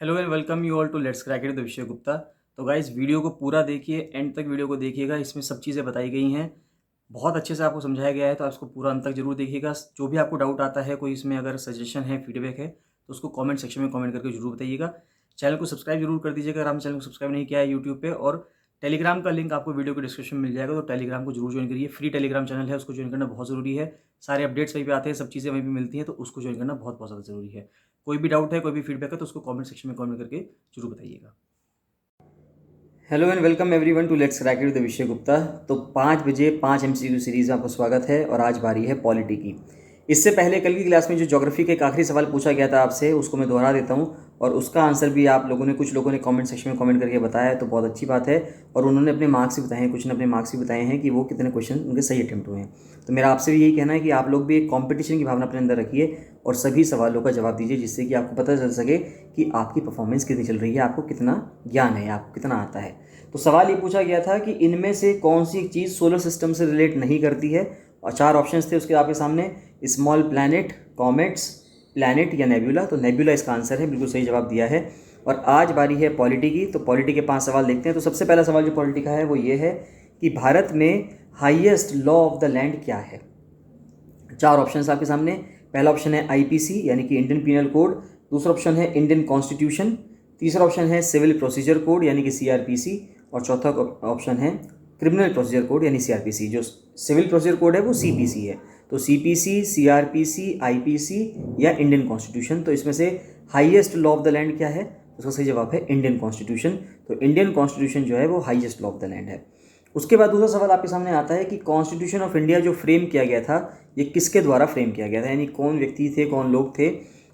Hello and welcome you all to let's crack it the Vishay Gupta. तो guys video को पूरा देखिए, एंड तक वीडियो को देखिएगा। इसमें सब चीज़ें बताई गई हैं, बहुत अच्छे से आपको समझाया गया है, तो आप इसको पूरा अंत तक जरूर देखिएगा। जो भी आपको डाउट आता है, कोई इसमें अगर सजेशन है, फीडबैक है, तो उसको कमेंट सेक्शन में कमेंट करके जरूर बताइएगा। चैनल को सब्सक्राइब जरूर कर दीजिएगा अगर आपने चैनल को सब्सक्राइब नहीं किया है यूट्यूब पे। और टेलीग्राम का लिंक आपको वीडियो के डिस्क्रिप्शन में मिल जाएगा, तो टेलीग्राम को जरूर ज्वाइन करिए। फ्री टेलीग्राम चैनल है, उसको ज्वाइन करना बहुत ज़रूरी है। सारे अपडेट्स वहीं पे आते हैं, सब चीज़ें वहीं पे मिलती हैं, तो उसको ज्वाइन करना बहुत बहुत ज़्यादा ज़रूरी है। कोई भी डाउट है, कोई भी फीडबैक है, तो उसको कमेंट सेक्शन में कमेंट करके जरूर बताइएगा। Hello and welcome everyone to let's crack it the Vishay Gupta. तो 5 बजे 5 MCQ सीरीज़ में आपको स्वागत है और आज बारी है पॉलिटी की। इससे पहले कल की क्लास में जो ज्योग्राफी का एक आखिरी सवाल पूछा गया था आपसे, उसको मैं दोहरा देता हूँ और उसका आंसर भी आप लोगों ने, कुछ लोगों ने कमेंट सेक्शन में कमेंट करके बताया है, तो बहुत अच्छी बात है। और उन्होंने अपने मार्क्स भी बताए हैं, कुछ ने अपने मार्क्स भी बताए हैं कि वो कितने क्वेश्चन उनके सही अटेम्प्ट हुए हैं। तो मेरा आपसे भी यही कहना है कि आप लोग भी एक कॉम्पिटिशन की भावना अपने अंदर रखिए और सभी सवालों का जवाब दीजिए, जिससे कि आपको पता चल सके कि आपकी परफॉर्मेंस कितनी चल रही है, आपको कितना ज्ञान है, आपको कितना आता है। तो सवाल ये पूछा गया था कि इनमें से कौन सी चीज़ सोलर सिस्टम से रिलेट नहीं करती है, और 4 ऑप्शंस थे उसके आपके सामने, स्मॉल प्लैनेट, कॉमेट्स, प्लैनेट या नेब्यूला। तो नेब्यूला इसका आंसर है, बिल्कुल सही जवाब दिया है। और आज बारी है पॉलिटी की, तो पॉलिटी के 5 सवाल देखते हैं। तो सबसे पहला सवाल जो पॉलिटी का है वो ये है कि भारत में highest law of the land क्या है। 4 ऑप्शंस आपके सामने। पहला ऑप्शन है IPC यानी कि इंडियन पीनल कोड, दूसरा ऑप्शन है इंडियन कॉन्स्टिट्यूशन, तीसरा ऑप्शन है सिविल प्रोसीजर कोड यानी कि CRPC, और चौथा ऑप्शन है क्रिमिनल प्रोसीजर कोड यानी CRPC। जो सिविल प्रोसीजर कोड है वो CPC है। तो CPC, CRPC, IPC या इंडियन कॉन्स्टिट्यूशन। तो इसमें से highest law of the land क्या है, उसका सही जवाब है इंडियन कॉन्स्टिट्यूशन। तो इंडियन कॉन्स्टिट्यूशन जो है वो highest law of the land है। उसके बाद दूसरा सवाल आपके सामने आता है कि कॉन्स्टिट्यूशन ऑफ इंडिया जो फ्रेम किया गया था, ये किसके द्वारा फ्रेम किया गया था, यानी कौन व्यक्ति थे, कौन लोग थे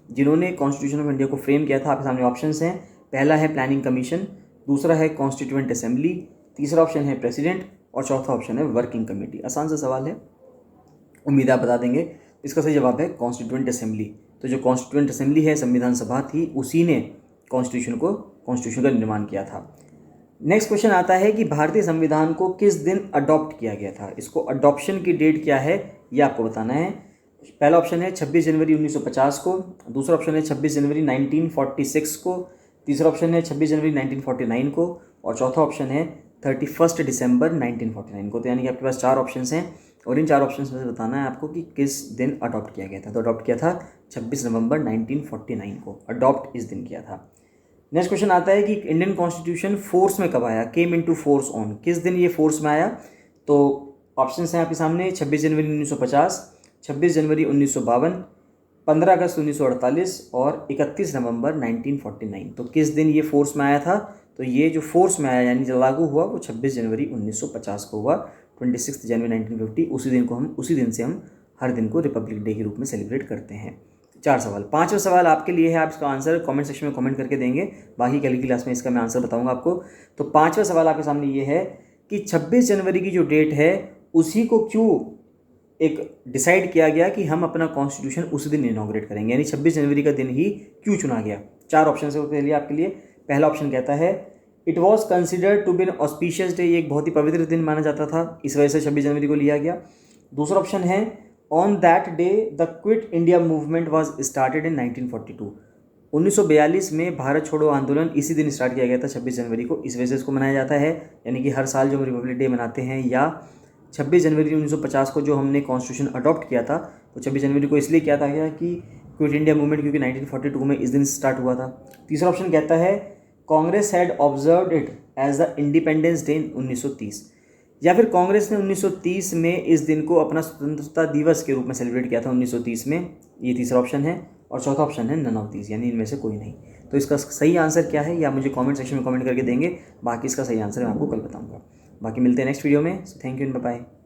जिन्होंने कॉन्स्टिट्यूशन ऑफ इंडिया को फ्रेम किया था। आपके सामने ऑप्शंस हैं। पहला है प्लानिंग कमीशन, दूसरा है कॉन्स्टिट्यूएंट असेंबली, तीसरा ऑप्शन है प्रेसिडेंट, और चौथा ऑप्शन है वर्किंग कमेटी। आसान सा सवाल है, उम्मीद आप बता देंगे। इसका सही जवाब है कॉन्स्टिट्यूएंट असेंबली। तो जो कॉन्स्टिट्यूएंट असेंबली है, संविधान सभा थी, उसी ने कॉन्स्टिट्यूशन का निर्माण किया था। नेक्स्ट क्वेश्चन आता है कि भारतीय संविधान को किस दिन अडॉप्ट किया गया था। इसको अडॉप्शन की डेट क्या है ये आपको बताना है। पहला ऑप्शन है 26 जनवरी 1950 को, दूसरा ऑप्शन है 26 जनवरी 1946 को, तीसरा ऑप्शन है 26 जनवरी 1949 को, और चौथा ऑप्शन है 31 दिसंबर 1949 को। तो यानी कि आपके पास 4 ऑप्शन हैं और इन 4 ऑप्शन में से बताना है आपको कि किस दिन अडॉप्ट किया गया था। तो अडॉप्ट किया था 26 नवंबर 1949 को, अडॉप्ट इस दिन किया था। नेक्स्ट क्वेश्चन आता है कि इंडियन कॉन्स्टिट्यूशन फोर्स में कब आया, केम इनटू फोर्स ऑन, किस दिन ये फोर्स में आया। तो ऑप्शंस हैं आपके सामने, 26 जनवरी 1950, 26 जनवरी 1952, 15 अगस्त 1948 और 31 नवंबर 1949। तो किस दिन ये फोर्स में आया था, तो ये जो फोर्स में आया यानी जो लागू हुआ वो 26 जनवरी 1950 को हुआ। 26 जनवरी 1950 उसी दिन से हम हर दिन को रिपब्लिक डे के रूप में सेलिब्रेट करते हैं। 4 सवाल। 5वां सवाल आपके लिए है, आप इसका आंसर कमेंट सेक्शन में कमेंट करके देंगे, बाकी कल की क्लास में इसका मैं आंसर बताऊंगा आपको। तो 5वां सवाल आपके सामने ये है कि 26 जनवरी की जो डेट है उसी को क्यों एक डिसाइड किया गया कि हम अपना कॉन्स्टिट्यूशन उसी दिन इनॉग्रेट करेंगे, यानी 26 जनवरी का दिन ही क्यों चुना गया। 4 ऑप्शन है उसके लिए आपके लिए। पहला ऑप्शन कहता है it was considered to be an auspicious day, ये एक बहुत ही पवित्र दिन माना जाता था, इस वजह से 26 जनवरी को लिया गया। दूसरा ऑप्शन है on that day the quit India movement was started in 1942, 1942 में भारत छोड़ो आंदोलन इसी दिन स्टार्ट किया गया था 26 जनवरी को, इस वजह से इसको मनाया जाता है। यानी कि हर साल जो हम रिपब्लिक डे मनाते हैं, या 26 जनवरी 1950 को जो हमने कॉन्स्टिट्यूशन अडॉप्ट किया था, तो 26 जनवरी को इसलिए किया था गया कि क्विट इंडिया मूवमेंट क्योंकि 1942 में इस दिन स्टार्ट हुआ था। तीसरा ऑप्शन कहता है Congress had observed it as the independence day in 1930, या फिर कांग्रेस ने 1930 में इस दिन को अपना स्वतंत्रता दिवस के रूप में सेलिब्रेट किया था 1930 में। ये तीसरा ऑप्शन है। और चौथा ऑप्शन है नन ऑफ दीज, यानी इनमें से कोई नहीं। तो इसका सही आंसर क्या है या मुझे कमेंट सेक्शन में कमेंट करके देंगे, बाकी इसका सही आंसर मैं आपको कल बताऊंगा। बाकी मिलते हैं नेक्स्ट वीडियो में। Thank you and bye bye.